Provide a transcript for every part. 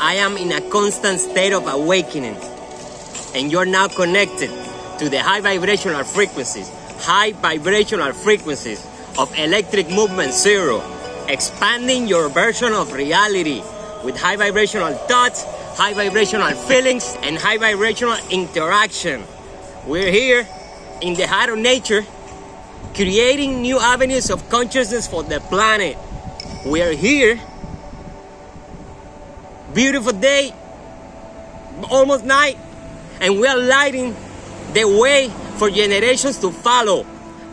I am in a constant state of awakening. And you're now connected to the high vibrational frequencies of electric movement zero, expanding your version of reality with high vibrational thoughts, high vibrational feelings, and high vibrational interaction. We're here in the heart of nature, creating new avenues of consciousness for the planet. We're here, beautiful day, almost night, and we are lighting the way for generations to follow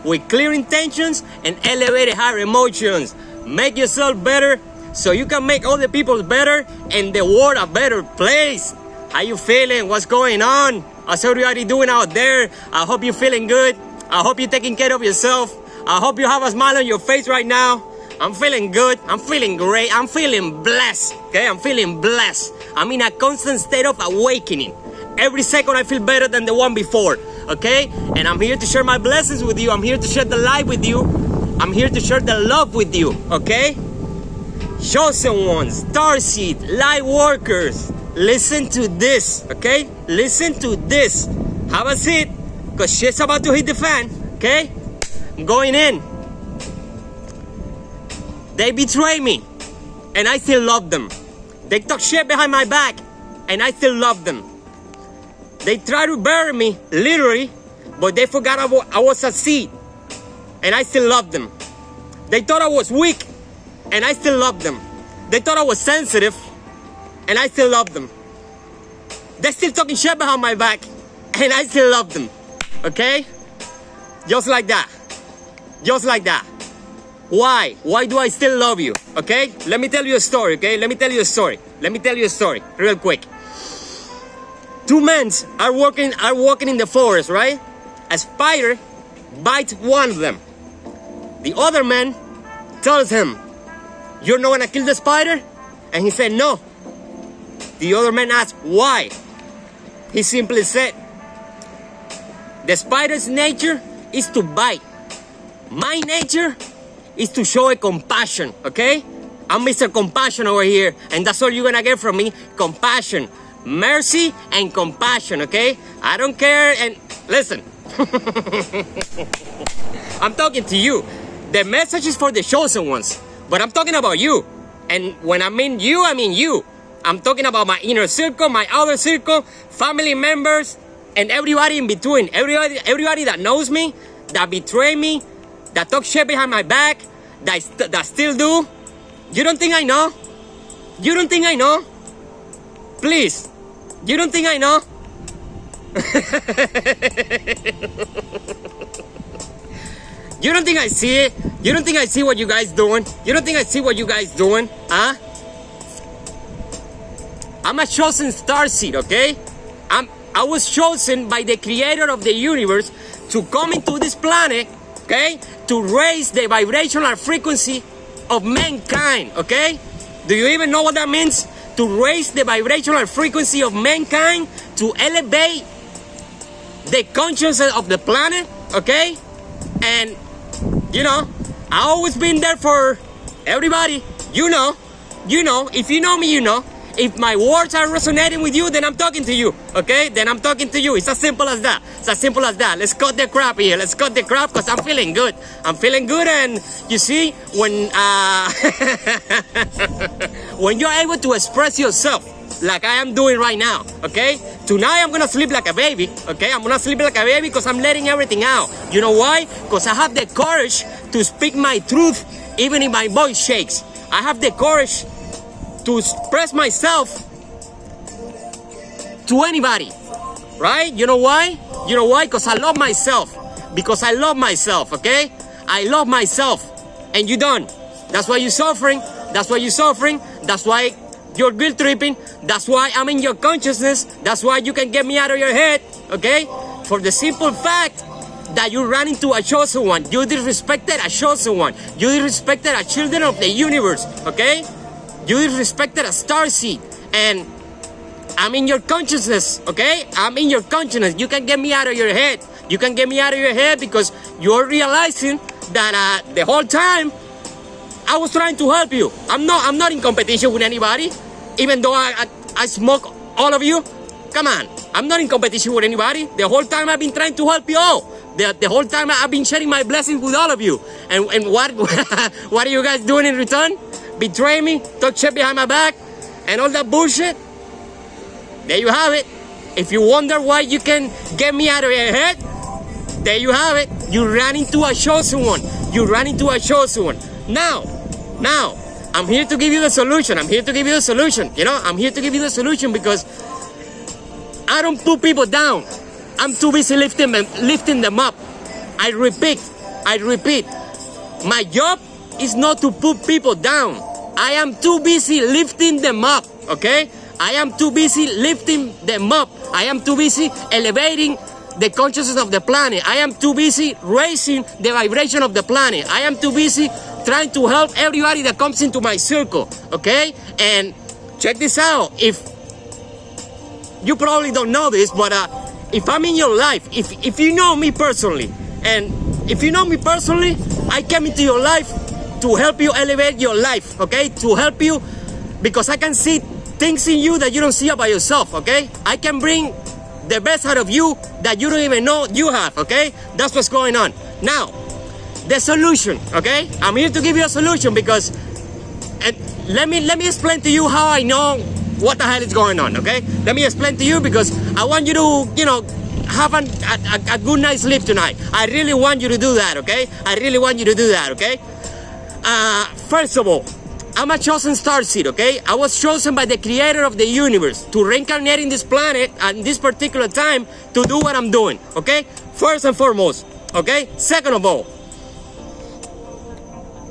with clear intentions and elevated higher emotions. Make yourself better so you can make other people better and the world a better place. How you feeling? What's going on? How's everybody doing out there? I hope you're feeling good. I hope you're taking care of yourself. I hope you have a smile on your face right now. I'm feeling good. I'm feeling great. I'm feeling blessed. Okay, I'm feeling blessed. I'm in a constant state of awakening. Every second I feel better than the one before. Okay, and I'm here to share my blessings with you. I'm here to share the light with you. I'm here to share the love with you. Okay, chosen ones, starseed, light workers, listen to this. Okay, listen to this. Have a seat, because shit's about to hit the fan. Okay, I'm going in. They betray me, and I still love them. They talk shit behind my back, and I still love them. They try to bury me, literally, but they forgot I was a seed, and I still love them. They thought I was weak, and I still love them. They thought I was sensitive, and I still love them. They're still talking shit behind my back, and I still love them. Okay? Just like that. Just like that. Why? Why do I still love you? Okay? Let me tell you a story, okay? Let me tell you a story. Let me tell you a story, real quick. Two men are walking in the forest, right? A spider bites one of them. The other man tells him, "You're not gonna kill the spider?" And he said, "No." The other man asked, "Why?" He simply said, "The spider's nature is to bite. My nature is to show a compassion," okay? I'm Mr. Compassion over here, and that's all you're gonna get from me, compassion. Mercy and compassion, okay? I don't care, and listen. I'm talking to you. The message is for the chosen ones, but I'm talking about you. And when I mean you, I mean you. I'm talking about my inner circle, my outer circle, family members, and everybody in between. Everybody that knows me, that betray me, that talk shit behind my back, that still do. You don't think I know? You don't think I know? Please, you don't think I know? You don't think I see it? You don't think I see what you guys doing? You don't think I see what you guys doing? Huh? I'm a chosen starseed, okay? I was chosen by the creator of the universe to come into this planet, okay? To raise the vibrational frequency of mankind, okay? Do you even know what that means? To raise the vibrational frequency of mankind, to elevate the consciousness of the planet, okay? And, you know, I always been there for everybody. You know, if you know me, you know. If my words are resonating with you, then I'm talking to you, okay? Then I'm talking to you. It's as simple as that. It's as simple as that. Let's cut the crap here. Let's cut the crap, because I'm feeling good. I'm feeling good, and you see, when when you're able to express yourself like I am doing right now, okay? Tonight I'm gonna sleep like a baby, okay? I'm gonna sleep like a baby because I'm letting everything out. You know why? Because I have the courage to speak my truth even if my voice shakes. I have the courage to express myself to anybody, right? You know why? You know why? Because I love myself. Because I love myself, okay? I love myself, and you don't. That's why you're suffering. That's why you're suffering. That's why you're guilt tripping. That's why I'm in your consciousness. That's why you can get me out of your head, okay? For the simple fact that you ran into a chosen one. You disrespected a chosen one. You disrespected a children of the universe, okay? You disrespected a starseed, and I'm in your consciousness, okay? I'm in your consciousness. You can get me out of your head. You can get me out of your head because you're realizing that the whole time I was trying to help you. I'm not in competition with anybody, even though I smoke all of you? Come on. I'm not in competition with anybody. The whole time I've been trying to help you all. The whole time I've been sharing my blessings with all of you. And what what are you guys doing in return? Betray me, talk shit behind my back, and all that bullshit? There you have it. If you wonder why you can get me out of your head, there you have it. You ran into a chosen one. You ran into a chosen one. Now, I'm here to give you the solution. I'm here to give you the solution. You know, I'm here to give you the solution because I don't put people down. I'm too busy lifting them up. I repeat, my job is not to put people down. I am too busy lifting them up, okay? I am too busy lifting them up. I am too busy elevating the consciousness of the planet. I am too busy raising the vibration of the planet. I am too busy trying to help everybody that comes into my circle, okay? And check this out. If you probably don't know this, but if I'm in your life, if you know me personally, and if you know me personally, I came into your life to help you elevate your life, okay? To help you, because I can see things in you that you don't see about yourself, okay? I can bring the best out of you that you don't even know you have, okay? That's what's going on. Now, the solution, okay? I'm here to give you a solution because, and let me explain to you how I know what the hell is going on, okay? Let me explain to you because I want you to, you know, have a good night's sleep tonight. I really want you to do that, okay? I really want you to do that, okay? First of all, I'm a chosen starseed, okay? I was chosen by the creator of the universe to reincarnate in this planet at this particular time to do what I'm doing, okay? First and foremost, okay? Second of all,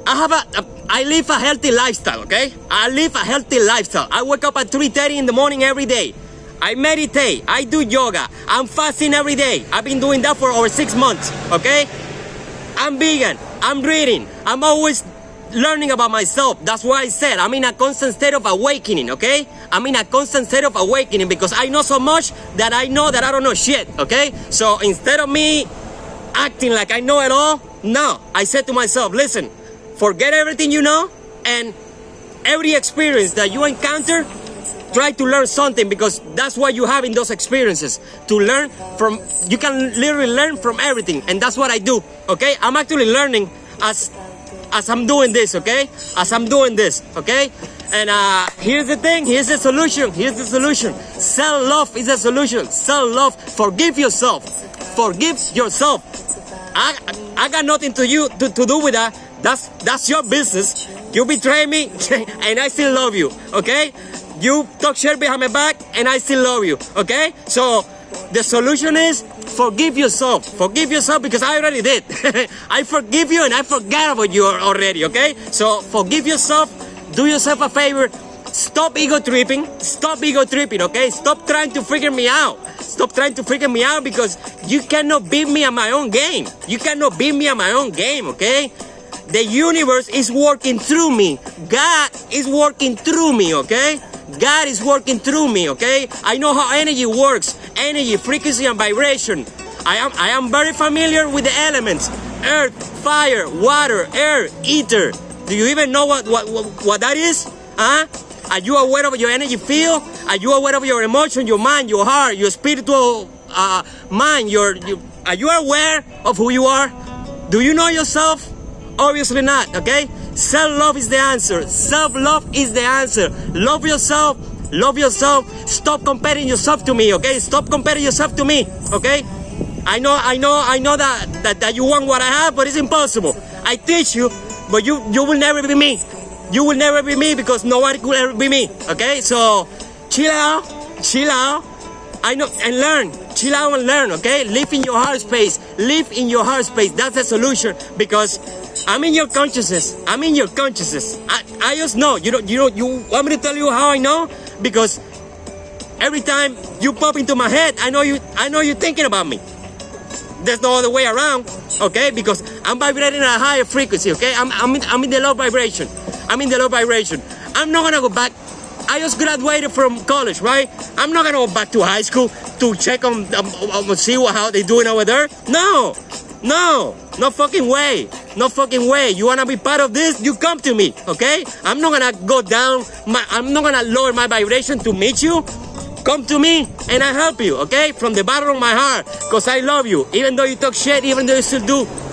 I live a healthy lifestyle, okay? I live a healthy lifestyle. I wake up at 3:30 in the morning every day. I meditate. I do yoga. I'm fasting every day. I've been doing that for over 6 months, okay? I'm vegan. I'm reading. I'm always learning about myself. That's why I said I'm in a constant state of awakening, okay? I'm in a constant state of awakening because I know so much that I know that I don't know shit, okay? So instead of me acting like I know it all, no, I said to myself, listen, forget everything you know, and every experience that you encounter, try to learn something, because that's what you have in those experiences. To learn from, you can literally learn from everything, and that's what I do, okay? I'm actually learning as I'm doing this, okay? As I'm doing this, okay? And here's the thing, here's the solution, here's the solution. Self-love is the solution. Self-love, forgive yourself. Forgive yourself. I got nothing to do with that. That's your business. You betray me and I still love you, okay? You talk shit behind my back and I still love you, okay? So the solution is forgive yourself. Forgive yourself because I already did. I forgive you and I forgot about you already, okay? So forgive yourself. Do yourself a favor. Stop ego tripping. Stop ego tripping, okay? Stop trying to figure me out. Stop trying to figure me out because you cannot beat me at my own game. You cannot beat me at my own game, okay? The universe is working through me. God is working through me, okay? God is working through me, okay? I know how energy works. Energy, frequency, and vibration. I am very familiar with the elements. Earth, fire, water, air, ether. Do you even know what that is? Huh? Are you aware of your energy field? Are you aware of your emotion, your mind, your heart, your spiritual mind? Are you aware of who you are? Do you know yourself? Obviously not, okay? Self-love is the answer. Self-love is the answer. Love yourself. Love yourself. Stop comparing yourself to me, okay? Stop comparing yourself to me, okay? I know that you want what I have, but it's impossible. I teach you, but you will never be me. You will never be me because nobody could ever be me, okay? So chill out. I know, and learn. Chill out and learn, okay? Live in your heart space. Live in your heart space. That's the solution, because I'm in your consciousness. I'm in your consciousness. I just know. You want me to tell you how I know? Because every time you pop into my head, I know you're thinking about me. There's no other way around, okay? Because I'm vibrating at a higher frequency, okay? I'm in the low vibration. I'm in the low vibration. I'm not gonna go back. I just graduated from college, right? I'm not gonna go back to high school to check on see how they doing over there. No fucking way. No fucking way. You wanna be part of this? You come to me, okay? I'm not gonna go down, I'm not gonna lower my vibration to meet you. Come to me and I help you, okay? From the bottom of my heart, because I love you. Even though you talk shit, even though you still do